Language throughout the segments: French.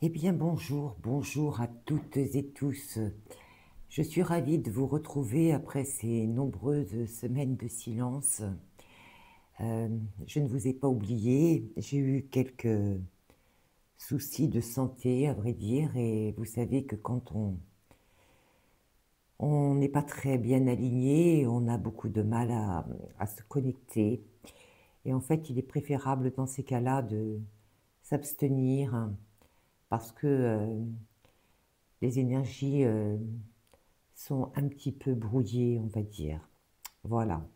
Eh bien bonjour, bonjour à toutes et tous. Je suis ravie de vous retrouver après ces nombreuses semaines de silence. Euh, je ne vous ai pas oublié, j'ai eu quelques soucis de santé à vrai dire et vous savez que quand on n'est pas très bien aligné, on a beaucoup de mal à se connecter. Et en fait, il est préférable dans ces cas-là de s'abstenir parce que les énergies sont un petit peu brouillées, on va dire. Voilà.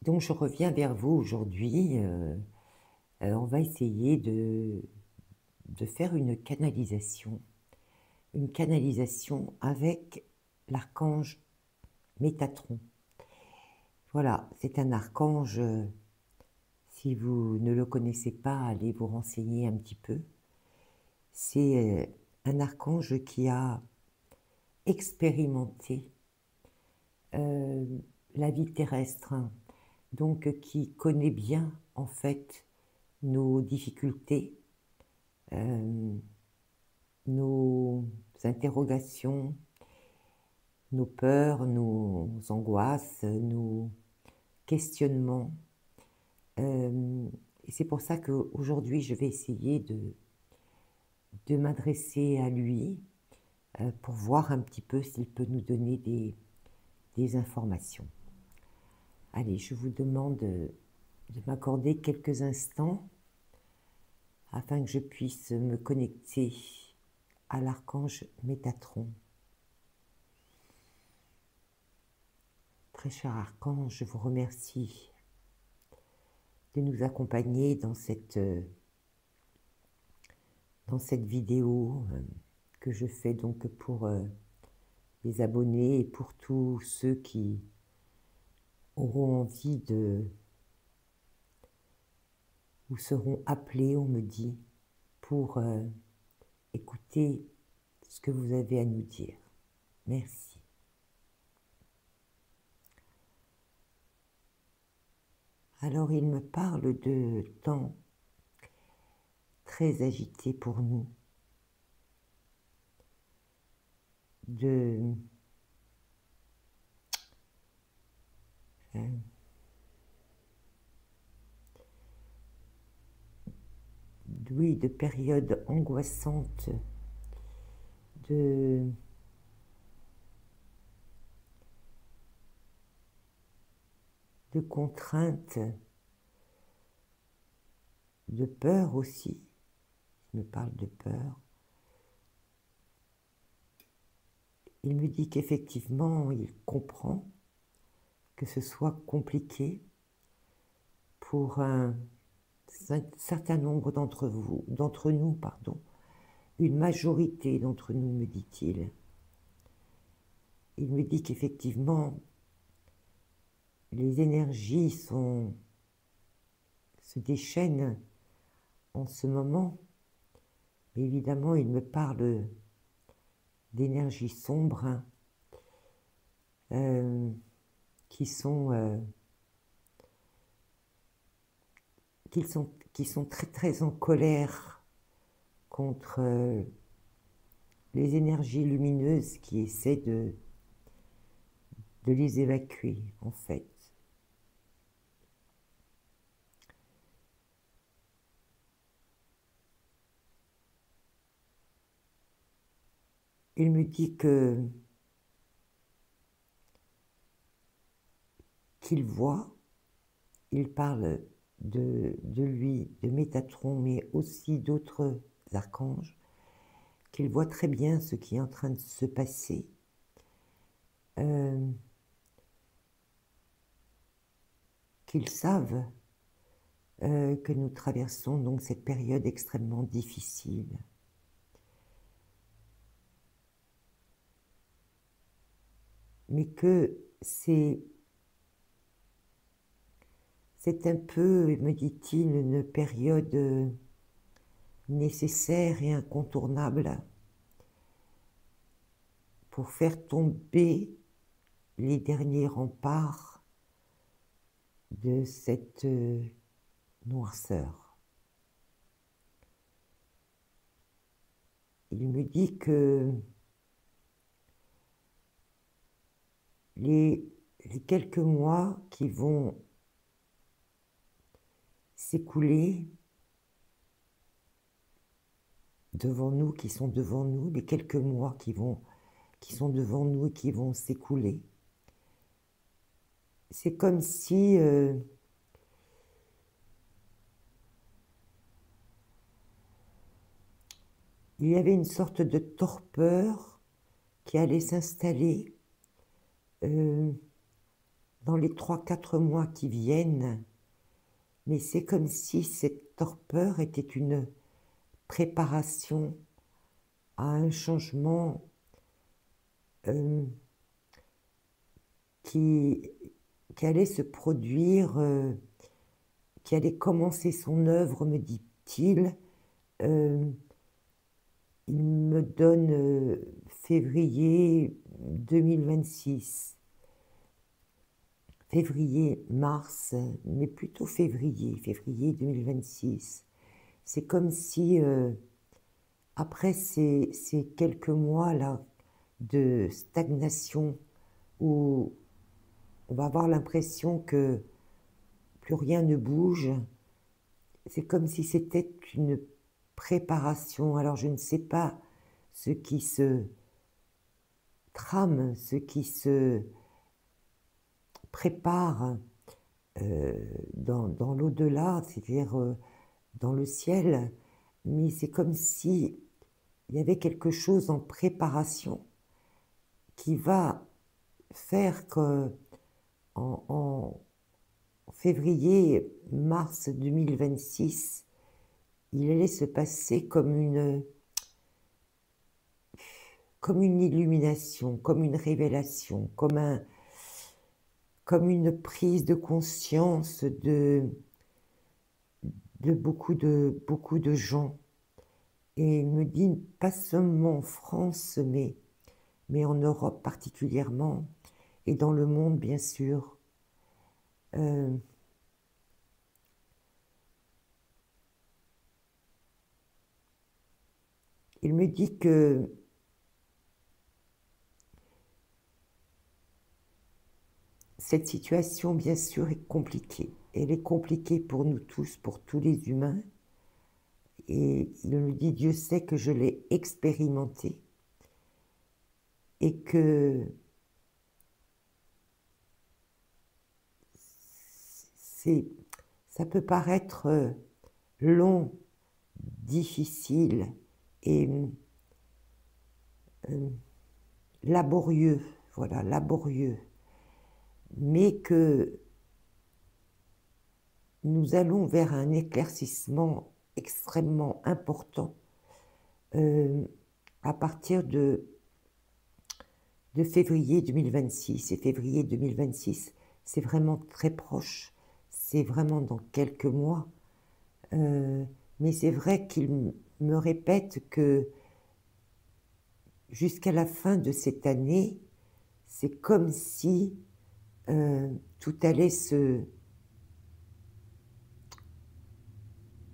Donc je reviens vers vous aujourd'hui. On va essayer de faire une canalisation avec l'archange Métatron. Voilà, c'est un archange. Si vous ne le connaissez pas, allez vous renseigner un petit peu. C'est un archange qui a expérimenté euh, la vie terrestre, hein, donc qui connaît bien en fait nos difficultés, euh, nos interrogations, nos peurs, nos angoisses, nos questionnements. Et c'est pour ça qu'aujourd'hui, je vais essayer de m'adresser à lui pour voir un petit peu s'il peut nous donner des informations. Allez, je vous demande de m'accorder quelques instants afin que je puisse me connecter à l'archange Métatron. Très cher archange, je vous remercie de nous accompagner dans cette vidéo que je fais donc pour les abonnés et pour tous ceux qui auront envie ou seront appelés, on me dit, pour écouter ce que vous avez à nous dire. Merci. Alors il me parle de temps très agité pour nous, de oui, de périodes angoissantes, de contraintes, de peur aussi. Il me parle de peur. Il me dit qu'effectivement, il comprend que ce soit compliqué pour un certain nombre d'entre nous, pardon, une majorité d'entre nous, me dit-il. Il me dit qu'effectivement, les énergies se déchaînent en ce moment. Mais évidemment, il me parle d'énergies sombres euh, qui sont qui sont très très en colère contre les énergies lumineuses qui essaient de les évacuer en fait. Il me dit qu'il voit, il parle de lui, de Métatron, mais aussi d'autres archanges, qu'il voit très bien ce qui est en train de se passer. Qu'ils savent que nous traversons donc cette période extrêmement difficile. Mais que c'est un peu, me dit-il, une période nécessaire et incontournable pour faire tomber les derniers remparts de cette noirceur. il me dit que les quelques mois qui vont s'écouler devant nous, qui sont devant nous, les quelques mois qui sont devant nous et qui vont s'écouler, c'est comme si il y avait une sorte de torpeur qui allait s'installer dans les 3-4 mois qui viennent, mais c'est comme si cette torpeur était une préparation à un changement qui allait se produire, qui allait commencer son œuvre, me dit-il. Il me donne février 2026. Février-mars, mais plutôt février 2026. C'est comme si, après ces quelques mois-là de stagnation, où on va avoir l'impression que plus rien ne bouge, c'est comme si c'était une préparation. Alors je ne sais pas ce qui se trame, ce qui se prépare dans l'au-delà, c'est-à-dire dans le ciel, mais c'est comme si il y avait quelque chose en préparation qui va faire que en février-mars 2026, il allait se passer comme une illumination, comme une révélation, comme une prise de conscience de beaucoup de gens. Et il me dit, pas seulement en France, mais en Europe particulièrement, et dans le monde, bien sûr. Il me dit que cette situation, bien sûr, est compliquée. Elle est compliquée pour nous tous, pour tous les humains. Et il me dit, Dieu sait que je l'ai expérimenté et que ça peut paraître long, difficile et laborieux, voilà, laborieux, mais que nous allons vers un éclaircissement extrêmement important à partir de février 2026. Et février 2026, c'est vraiment très proche, c'est vraiment dans quelques mois. Mais c'est vrai qu'il me répète que jusqu'à la fin de cette année, c'est comme si tout allait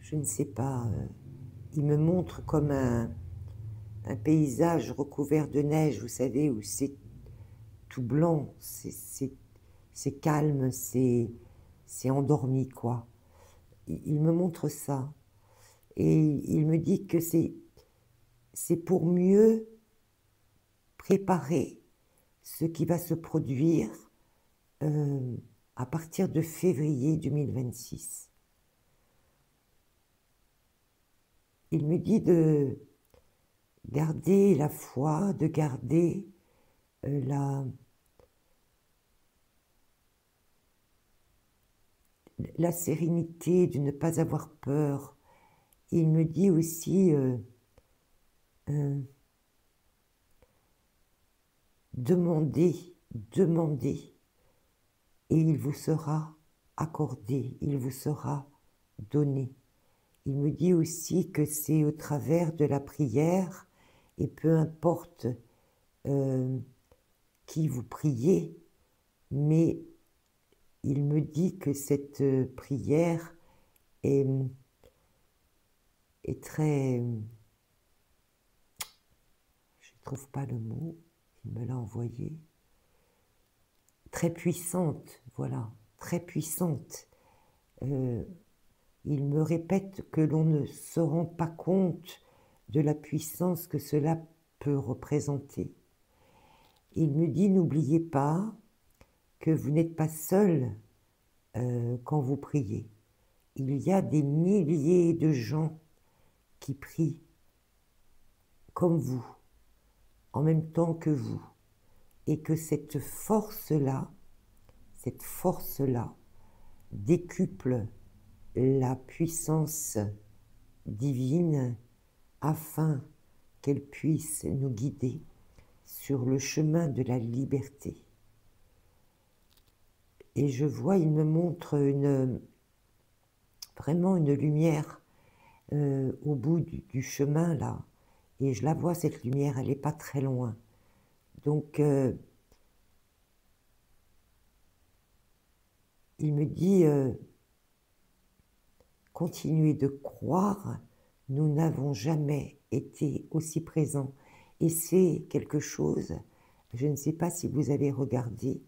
je ne sais pas, il me montre comme un paysage recouvert de neige, vous savez, où c'est tout blanc, c'est calme, c'est endormi, quoi. Il me montre ça. Et il me dit que c'est pour mieux préparer ce qui va se produire à partir de février 2026. Il me dit de garder la foi, de garder la sérénité, de ne pas avoir peur. Et il me dit aussi demandez, et il vous sera accordé, il vous sera donné. Il me dit aussi que c'est au travers de la prière, et peu importe qui vous priez, mais il me dit que cette prière est très ne trouve pas le mot, il me l'a envoyé. Très puissante, voilà, très puissante. Il me répète que l'on ne se rend pas compte de la puissance que cela peut représenter. Il me dit, n'oubliez pas que vous n'êtes pas seul quand vous priez. Il y a des milliers de gens qui prient comme vous, en même temps que vous, et que cette force-là décuple la puissance divine afin qu'elle puisse nous guider sur le chemin de la liberté. Et je vois, il me montre vraiment une lumière au bout du chemin là, et je la vois cette lumière, elle n'est pas très loin. Donc il me dit continuez de croire, nous n'avons jamais été aussi présents. Et c'est quelque chose, je ne sais pas si vous avez regardé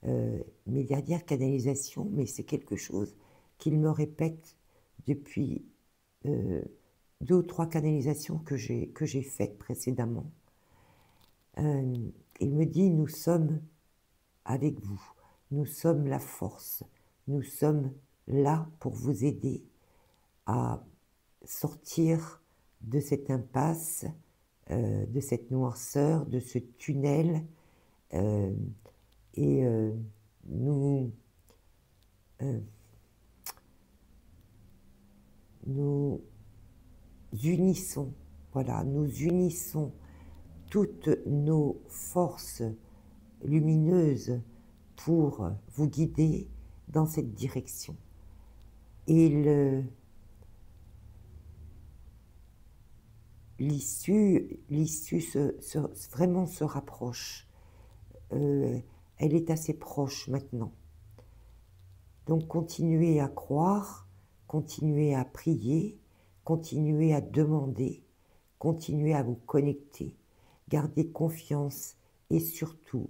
mes dernières canalisations, mais c'est quelque chose qu'il me répète depuis 2 ou 3 canalisations que j'ai faites précédemment. Il me dit, nous sommes avec vous, nous sommes la force, nous sommes là pour vous aider à sortir de cette impasse, de cette noirceur, de ce tunnel, et nous unissons, voilà, nous unissons toutes nos forces lumineuses pour vous guider dans cette direction. Et l'issue vraiment se rapproche. Elle est assez proche maintenant. Donc continuez à croire, continuez à prier, continuez à demander, continuez à vous connecter, gardez confiance et surtout,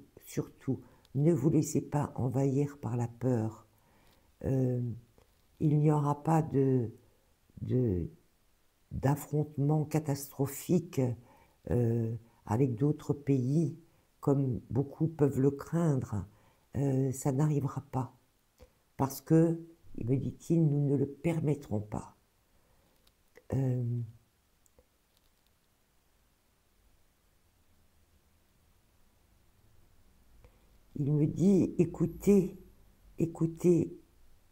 ne vous laissez pas envahir par la peur. Il n'y aura pas d'affrontement catastrophique avec d'autres pays, comme beaucoup peuvent le craindre. Ça n'arrivera pas. Parce que, me dit-il, nous ne le permettrons pas. Il me dit, écoutez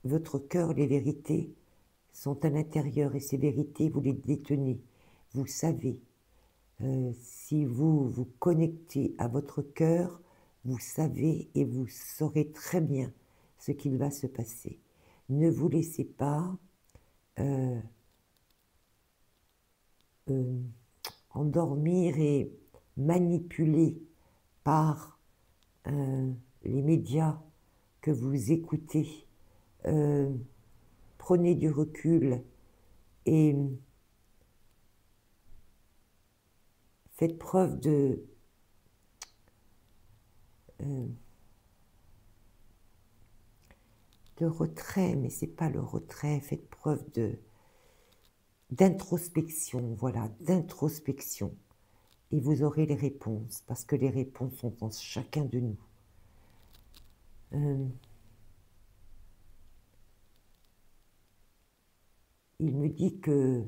votre cœur, les vérités sont à l'intérieur et ces vérités, vous les détenez. Vous savez, si vous vous connectez à votre cœur, vous savez et vous saurez très bien ce qu'il va se passer. Ne vous laissez pas endormir et manipuler par les médias que vous écoutez. Prenez du recul et faites preuve de retrait, mais c'est pas le retrait, faites preuve d'introspection, voilà, d'introspection. Et vous aurez les réponses, parce que les réponses sont en chacun de nous. Il me dit que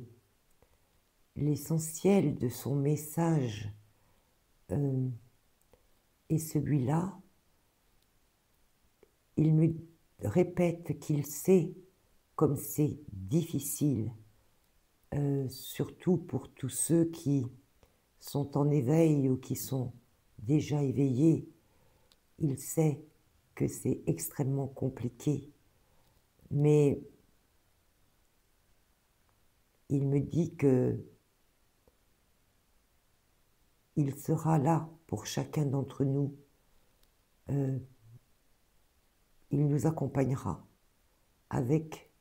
l'essentiel de son message est celui-là. Il me répète qu'il sait comme c'est difficile, surtout pour tous ceux qui sont en éveil ou qui sont déjà éveillés. Il sait que c'est extrêmement compliqué, mais il me dit que il sera là pour chacun d'entre nous. Il nous accompagnera avec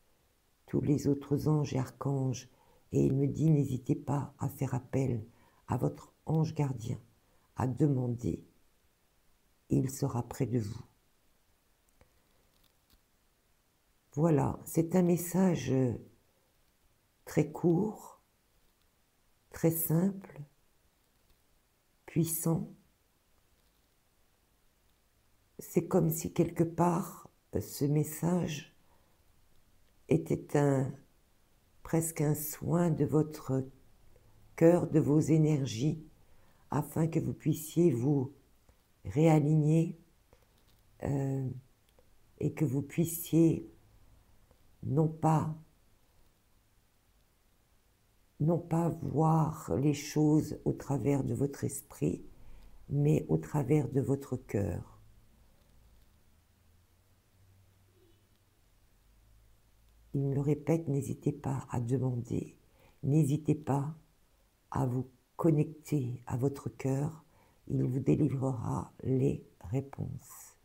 tous les autres anges et archanges. Et il me dit, n'hésitez pas à faire appel à votre ange gardien à demander, il sera près de vous. Voilà, c'est un message très court, très simple, puissant. C'est comme si quelque part, ce message était presque un soin de votre cœur, de vos énergies, afin que vous puissiez vous réaligner et que vous puissiez non pas voir les choses au travers de votre esprit, mais au travers de votre cœur. Il me le répète, n'hésitez pas à demander, n'hésitez pas à vous connecter à votre cœur, il vous délivrera les réponses.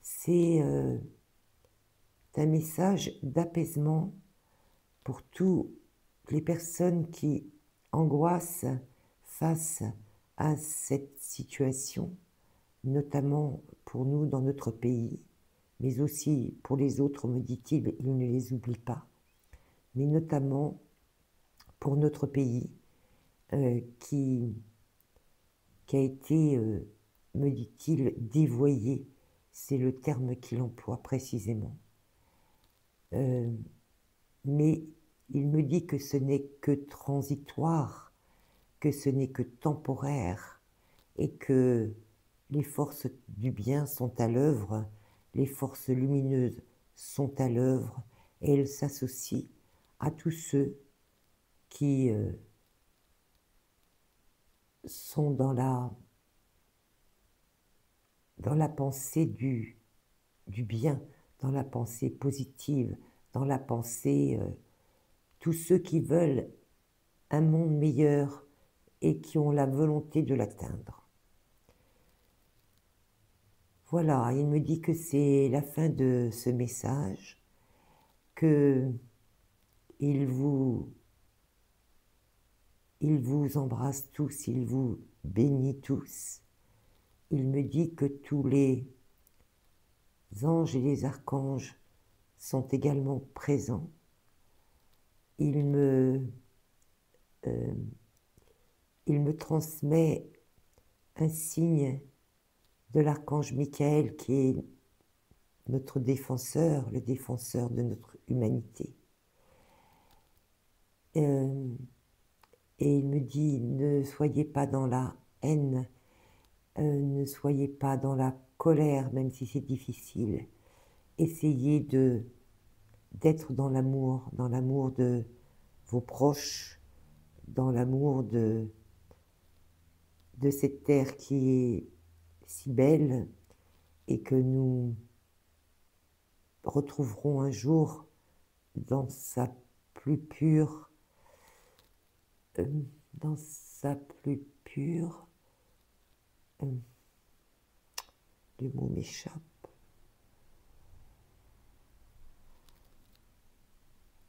C'est un message d'apaisement pour toutes les personnes qui angoissent face à cette situation, notamment pour nous dans notre pays, mais aussi pour les autres, me dit-il, il ne les oublie pas, mais notamment pour notre pays qui a été, me dit-il, dévoyé, c'est le terme qu'il emploie précisément. Mais il me dit que ce n'est que transitoire, que ce n'est que temporaire, et que les forces du bien sont à l'œuvre, les forces lumineuses sont à l'œuvre, et elles s'associent à tous ceux qui sont dans la pensée du bien, dans la pensée positive, dans la pensée, tous ceux qui veulent un monde meilleur et qui ont la volonté de l'atteindre. Voilà, il me dit que c'est la fin de ce message, que il vous embrasse tous, il vous bénit tous. Il me dit que tous les anges et les archanges sont également présents. Il me transmet un signe de l'archange Michael qui est notre défenseur, le défenseur de notre humanité. Et il me dit, ne soyez pas dans la haine, ne soyez pas dans la colère, même si c'est difficile. Essayez d'être dans l'amour de vos proches, dans l'amour de cette terre qui est si belle et que nous retrouverons un jour dans sa plus pure, le mot m'échappe,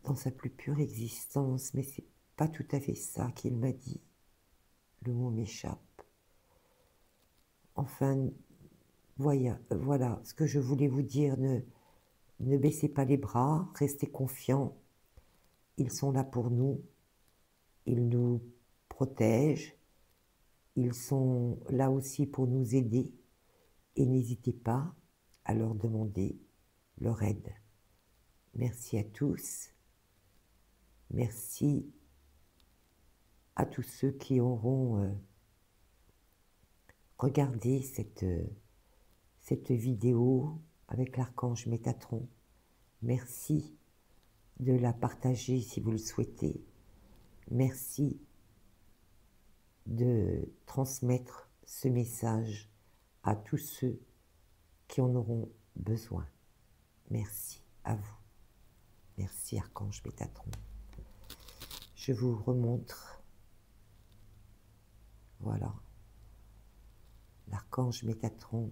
dans sa plus pure existence, mais c'est pas tout à fait ça qu'il m'a dit, le mot m'échappe. Enfin, voilà ce que je voulais vous dire, ne baissez pas les bras, restez confiants, ils sont là pour nous, ils nous protègent, ils sont là aussi pour nous aider, et n'hésitez pas à leur demander leur aide. Merci à tous, merci à tous ceux qui auront regardé cette vidéo avec l'archange Métatron. Merci de la partager si vous le souhaitez. Merci de transmettre ce message à tous ceux qui en auront besoin. Merci à vous. Merci archange Métatron. Je vous remontre. Voilà. L'archange Métatron.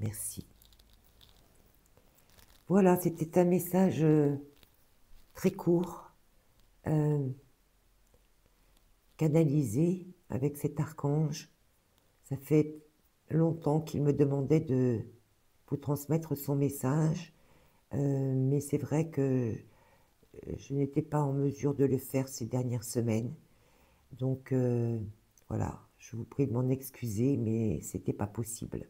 Merci. Voilà, c'était un message très court. canaliser avec cet archange. Ça fait longtemps qu'il me demandait de vous transmettre son message, mais c'est vrai que je n'étais pas en mesure de le faire ces dernières semaines. Donc voilà, je vous prie de m'en excuser, mais c'était pas possible.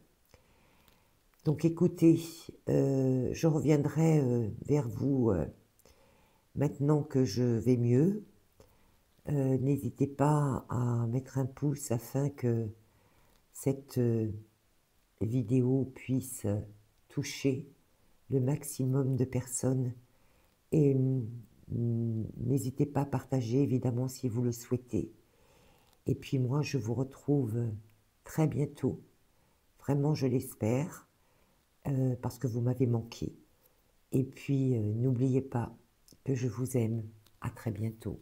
Donc écoutez, je reviendrai vers vous maintenant que je vais mieux. N'hésitez pas à mettre un pouce afin que cette vidéo puisse toucher le maximum de personnes et n'hésitez pas à partager évidemment si vous le souhaitez. Et puis moi je vous retrouve très bientôt, vraiment je l'espère, parce que vous m'avez manqué. Et puis n'oubliez pas que je vous aime. À très bientôt.